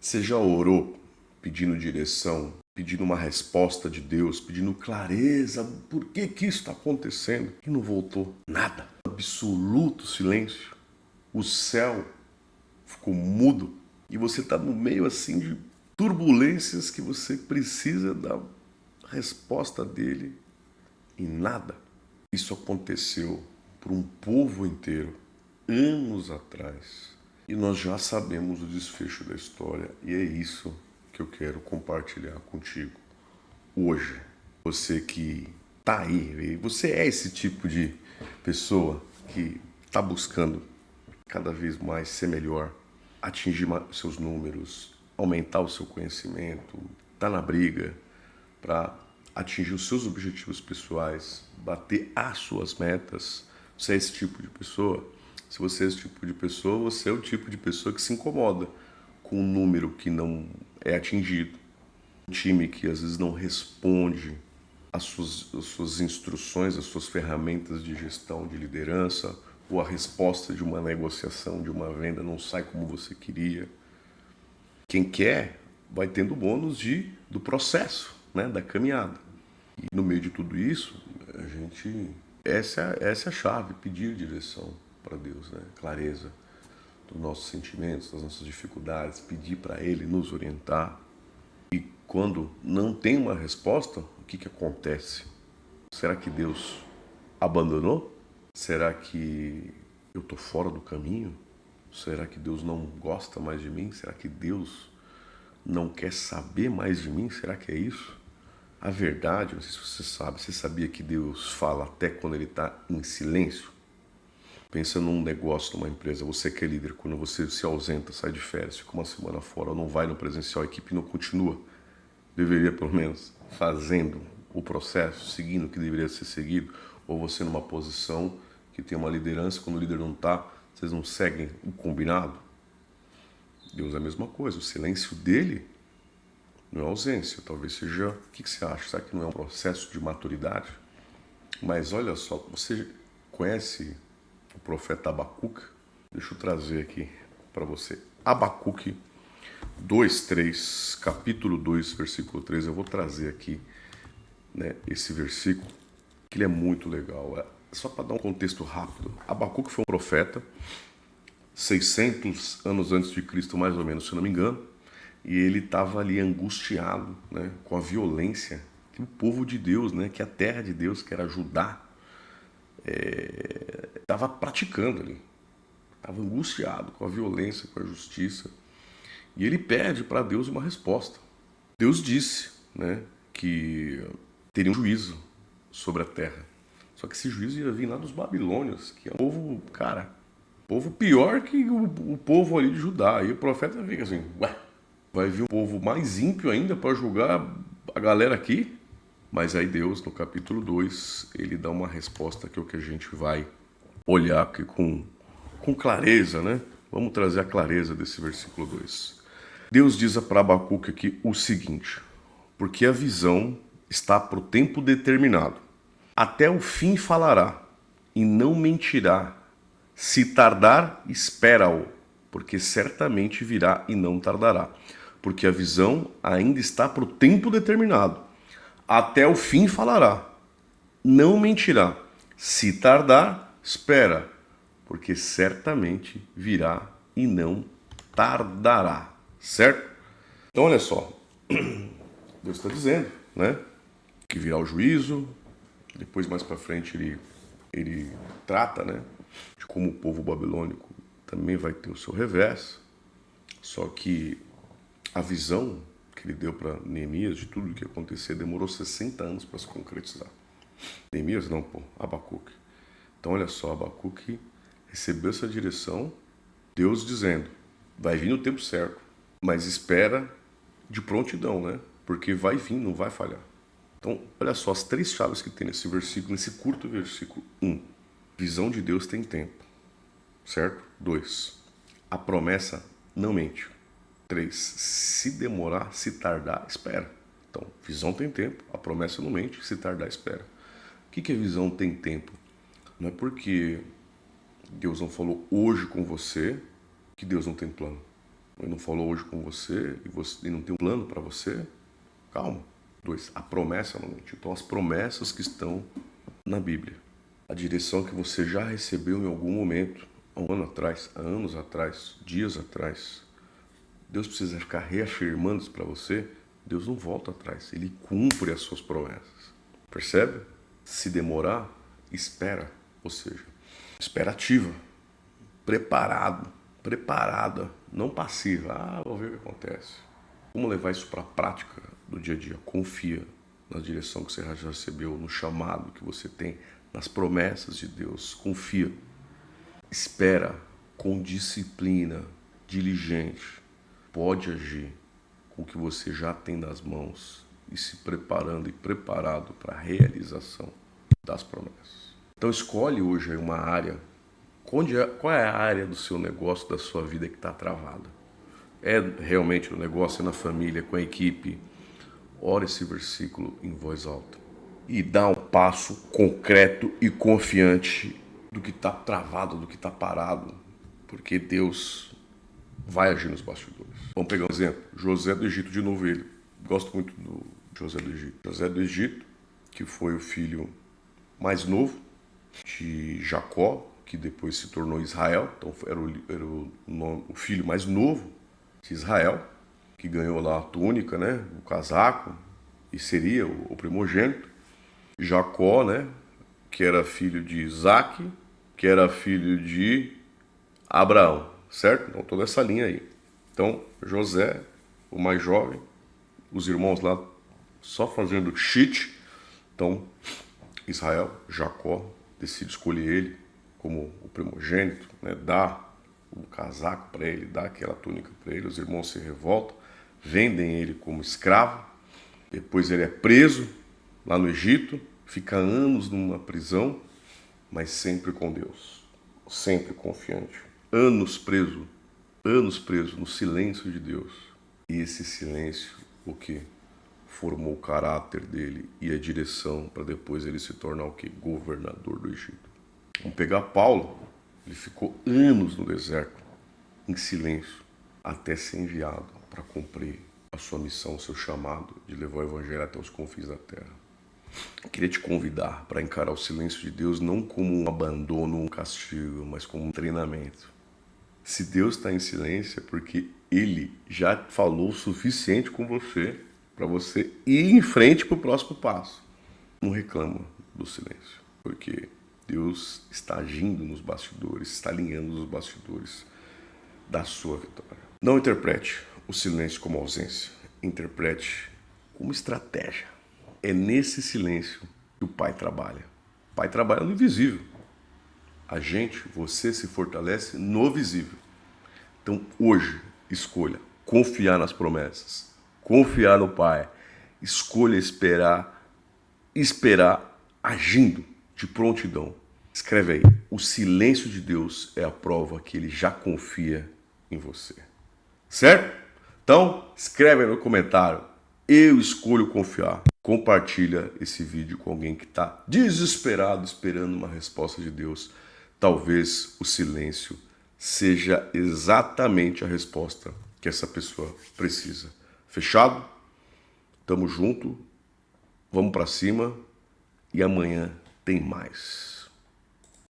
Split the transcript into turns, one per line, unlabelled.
Você já orou pedindo direção, pedindo uma resposta de Deus, pedindo clareza, por que que isso está acontecendo? E não voltou nada. Absoluto silêncio. O céu ficou mudo e você está no meio assim de turbulências que você precisa da resposta dele e nada. Isso aconteceu por um povo inteiro, anos atrás. E nós já sabemos o desfecho da história e é isso que eu quero compartilhar contigo hoje. Você que tá aí, você é esse tipo de pessoa que está buscando cada vez mais ser melhor, atingir seus números, aumentar o seu conhecimento, tá na briga para atingir os seus objetivos pessoais, bater as suas metas. Você é esse tipo de pessoa? Se você é esse tipo de pessoa, você é o tipo de pessoa que se incomoda com um número que não é atingido. Um time que às vezes não responde às suas instruções, às suas ferramentas de gestão, de liderança, ou a resposta de uma negociação, de uma venda não sai como você queria. Quem quer vai tendo bônus do processo, né, da caminhada. E no meio de tudo isso, essa é a chave, pedir direção para Deus, né? Clareza dos nossos sentimentos, das nossas dificuldades, pedir para Ele nos orientar. E quando não tem uma resposta, o que acontece? Será que Deus abandonou? Será que eu estou fora do caminho? Será que Deus não gosta mais de mim? Será que Deus não quer saber mais de mim? Será que é isso? A verdade, não sei se você sabe, você sabia que Deus fala até quando Ele está em silêncio? Pensa num negócio, numa empresa, você que é líder, quando você se ausenta, sai de férias, fica uma semana fora, ou não vai no presencial, a equipe não continua, deveria pelo menos fazendo o processo, seguindo o que deveria ser seguido, ou você numa posição que tem uma liderança, quando o líder não está, vocês não seguem o combinado? Deus é a mesma coisa, o silêncio dele não é ausência, talvez seja, o que você acha? Será que não é um processo de maturidade? Mas olha só, você conhece o profeta Abacuque? Deixa eu trazer aqui para você. Abacuque 2:3, capítulo 2, versículo 3. Eu vou trazer aqui, né, esse versículo, que ele é muito legal. Só para dar um contexto rápido. Abacuque foi um profeta, 600 anos antes de Cristo, mais ou menos, se não me engano. E ele estava ali angustiado, né, com a violência que o povo de Deus, né, que a terra de Deus, que era Judá, estava praticando ali. Estava angustiado com a violência, com a justiça. E ele pede para Deus uma resposta. Deus disse, né, que teria um juízo sobre a terra. Só que esse juízo ia vir lá dos babilônios, que é um povo, cara, povo pior que o povo ali de Judá. E o profeta fica assim, ué, vai vir um povo mais ímpio ainda para julgar a galera aqui? Mas aí Deus, no capítulo 2, ele dá uma resposta que é o que a gente vai olhar aqui com clareza, né? Vamos trazer a clareza desse versículo 2. Deus diz para Abacuque aqui o seguinte: porque a visão está para o tempo determinado. Até o fim falará, e não mentirá. Se tardar, espera-o, porque certamente virá e não tardará. Porque a visão ainda está para o tempo determinado. Até o fim falará, não mentirá. Se tardar, espera, porque certamente virá e não tardará. Certo? Então olha só, Deus está dizendo, né, que virá o juízo. Depois mais para frente ele trata, né, de como o povo babilônico também vai ter o seu revés. Só que a visão que ele deu para Neemias de tudo o que ia acontecer demorou 60 anos para se concretizar. Neemias não, Abacuque. Então olha só, Abacuque recebeu essa direção, Deus dizendo, vai vir no tempo certo, mas espera de prontidão, né? Porque vai vir, não vai falhar. Então, olha só as três chaves que tem nesse versículo, nesse curto versículo. 1. Visão de Deus tem tempo. Certo? 2. A promessa não mente. 3. Se demorar, se tardar, espera. Então, visão tem tempo, a promessa não mente, se tardar, espera. O que é visão tem tempo? Não é porque Deus não falou hoje com você que Deus não tem plano. Ele não falou hoje com você e você não tem um plano para você? Calma. 2. A promessa não mente. Então, as promessas que estão na Bíblia. A direção que você já recebeu em algum momento, há um ano atrás, há anos atrás, dias atrás. Deus precisa ficar reafirmando isso para você. Deus não volta atrás. Ele cumpre as suas promessas. Percebe? Se demorar, espera. Ou seja, espera ativa. Preparada. Não passiva. Vou ver o que acontece. Como levar isso para a prática do dia a dia? Confia na direção que você já recebeu, no chamado que você tem, nas promessas de Deus. Confia. Espera com disciplina, diligente. Pode agir com o que você já tem nas mãos e se preparando e preparado para a realização das promessas. Então escolhe hoje uma área. Qual é a área do seu negócio, da sua vida que está travada? É realmente o negócio, é na família, com a equipe? Ora esse versículo em voz alta e dá um passo concreto e confiante do que está travado, do que está parado, porque Deus vai agir nos bastidores. Vamos pegar um exemplo. José do Egito de novo. Ele gosto muito do José do Egito. José do Egito, que foi o filho mais novo de Jacó, que depois se tornou Israel. Então era o filho mais novo de Israel, que ganhou lá a túnica, né, o casaco, e seria o primogênito. Jacó, né, que era filho de Isaac, que era filho de Abraão, certo? Então toda essa linha aí. Então José, o mais jovem, os irmãos lá só fazendo cheat. Então Israel, Jacó, decide escolher ele como o primogênito, né, dá o casaco para ele, dá aquela túnica para ele. Os irmãos se revoltam, vendem ele como escravo. Depois ele é preso lá no Egito, fica anos numa prisão, mas sempre com Deus, sempre confiante. Anos preso no silêncio de Deus. E esse silêncio, o que? Formou o caráter dele e a direção para depois ele se tornar o que? Governador do Egito. Vamos pegar Paulo. Ele ficou anos no deserto, em silêncio, até ser enviado para cumprir a sua missão, o seu chamado de levar o evangelho até os confins da terra. Eu queria te convidar para encarar o silêncio de Deus não como um abandono, um castigo, mas como um treinamento. Se Deus está em silêncio é porque Ele já falou o suficiente com você para você ir em frente para o próximo passo. Não reclama do silêncio, porque Deus está agindo nos bastidores, está alinhando nos bastidores da sua vitória. Não interprete o silêncio como ausência, interprete como estratégia. É nesse silêncio que o Pai trabalha. O Pai trabalha no invisível. Você se fortalece no visível. Então hoje, escolha confiar nas promessas, confiar no Pai, escolha esperar agindo de prontidão. Escreve aí, o silêncio de Deus é a prova que Ele já confia em você. Certo? Então, escreve aí no comentário, eu escolho confiar. Compartilha esse vídeo com alguém que está desesperado, esperando uma resposta de Deus. Talvez o silêncio seja exatamente a resposta que essa pessoa precisa. Fechado? Tamo junto, vamos para cima e amanhã tem mais.